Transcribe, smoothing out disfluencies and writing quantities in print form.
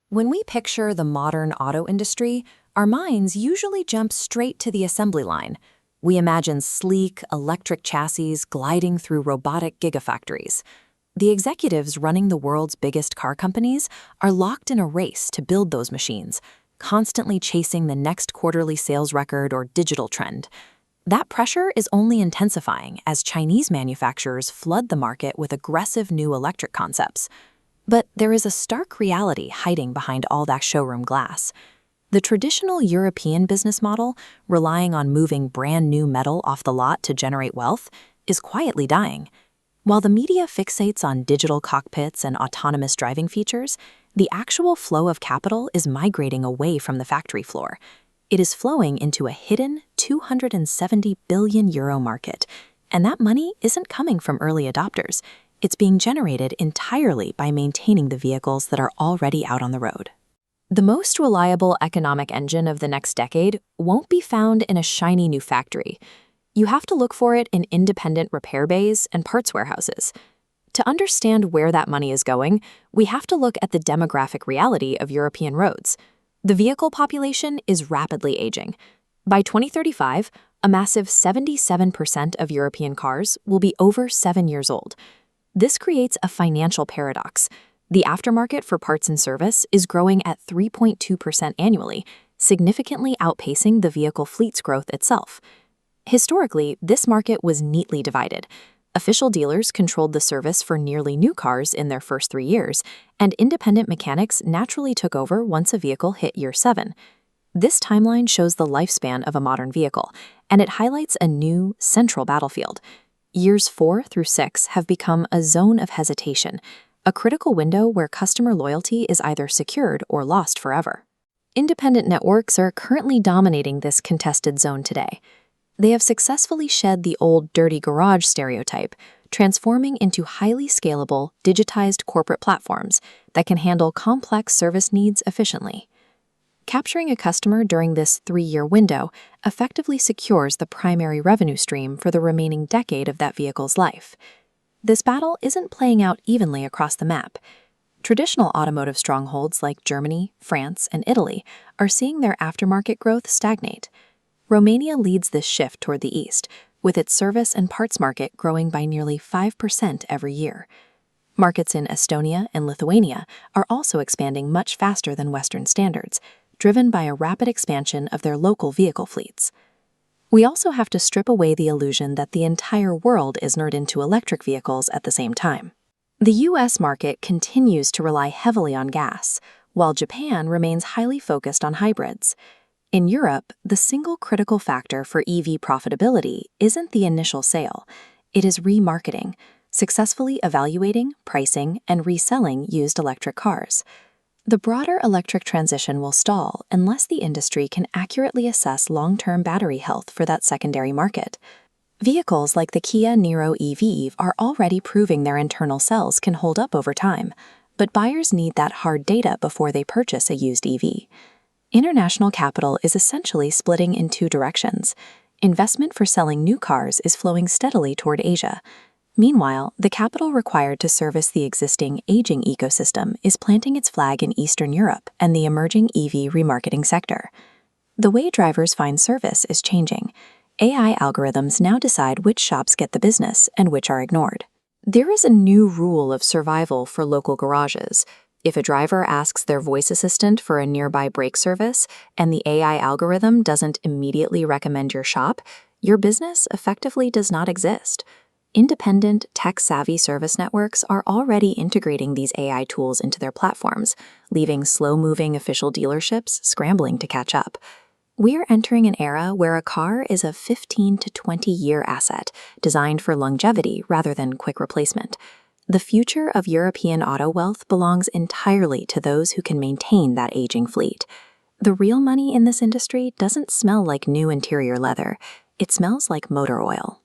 When we picture the modern auto industry, our minds usually jump straight to the assembly line. We imagine sleek, electric chassis gliding through robotic gigafactories. The executives running the world's biggest car companies are locked in a race to build those machines, constantly chasing the next quarterly sales record or digital trend. That pressure is only intensifying as Chinese manufacturers flood the market with aggressive new electric concepts. But there is a stark reality hiding behind all that showroom glass. The traditional European business model, relying on moving brand new metal off the lot to generate wealth, is quietly dying. While the media fixates on digital cockpits and autonomous driving features, the actual flow of capital is migrating away from the factory floor. It is flowing into a hidden €270 billion market, and that money isn't coming from early adopters. It's being generated entirely by maintaining the vehicles that are already out on the road. The most reliable economic engine of the next decade won't be found in a shiny new factory. You have to look for it in independent repair bays and parts warehouses. To understand where that money is going, we have to look at the demographic reality of European roads. The vehicle population is rapidly aging. By 2035, a massive 77% of European cars will be over 7 years old. This creates a financial paradox. The aftermarket for parts and service is growing at 3.2% annually, significantly outpacing the vehicle fleet's growth itself. Historically, this market was neatly divided. Official dealers controlled the service for nearly new cars in their first 3 years, and independent mechanics naturally took over once a vehicle hit year 7. This timeline shows the lifespan of a modern vehicle, and it highlights a new, central battlefield. Years 4 through 6 have become a zone of hesitation, a critical window where customer loyalty is either secured or lost forever. Independent networks are currently dominating this contested zone today. They have successfully shed the old dirty garage stereotype, transforming into highly scalable, digitized corporate platforms that can handle complex service needs efficiently. Capturing a customer during this 3-year window effectively secures the primary revenue stream for the remaining decade of that vehicle's life. This battle isn't playing out evenly across the map. Traditional automotive strongholds like Germany, France, and Italy are seeing their aftermarket growth stagnate. Romania leads this shift toward the east, with its service and parts market growing by nearly 5% every year. Markets in Estonia and Lithuania are also expanding much faster than Western standards, driven by a rapid expansion of their local vehicle fleets. We also have to strip away the illusion that the entire world is nerded into electric vehicles at the same time. The US market continues to rely heavily on gas, while Japan remains highly focused on hybrids. In Europe, the single critical factor for EV profitability isn't the initial sale. It is remarketing, successfully evaluating, pricing, and reselling used electric cars. The broader electric transition will stall unless the industry can accurately assess long-term battery health for that secondary market. Vehicles like the Kia Niro EV are already proving their internal cells can hold up over time, but buyers need that hard data before they purchase a used EV. International capital is essentially splitting in 2 directions. Investment for selling new cars is flowing steadily toward Asia. Meanwhile, the capital required to service the existing aging ecosystem is planting its flag in Eastern Europe and the emerging EV remarketing sector. The way drivers find service is changing. AI algorithms now decide which shops get the business and which are ignored. There is a new rule of survival for local garages. If a driver asks their voice assistant for a nearby brake service and the AI algorithm doesn't immediately recommend your shop, your business effectively does not exist. Independent, tech-savvy service networks are already integrating these AI tools into their platforms, leaving slow-moving official dealerships scrambling to catch up. We are entering an era where a car is a 15 to 20-year asset, designed for longevity rather than quick replacement. The future of European auto wealth belongs entirely to those who can maintain that aging fleet. The real money in this industry doesn't smell like new interior leather. It smells like motor oil.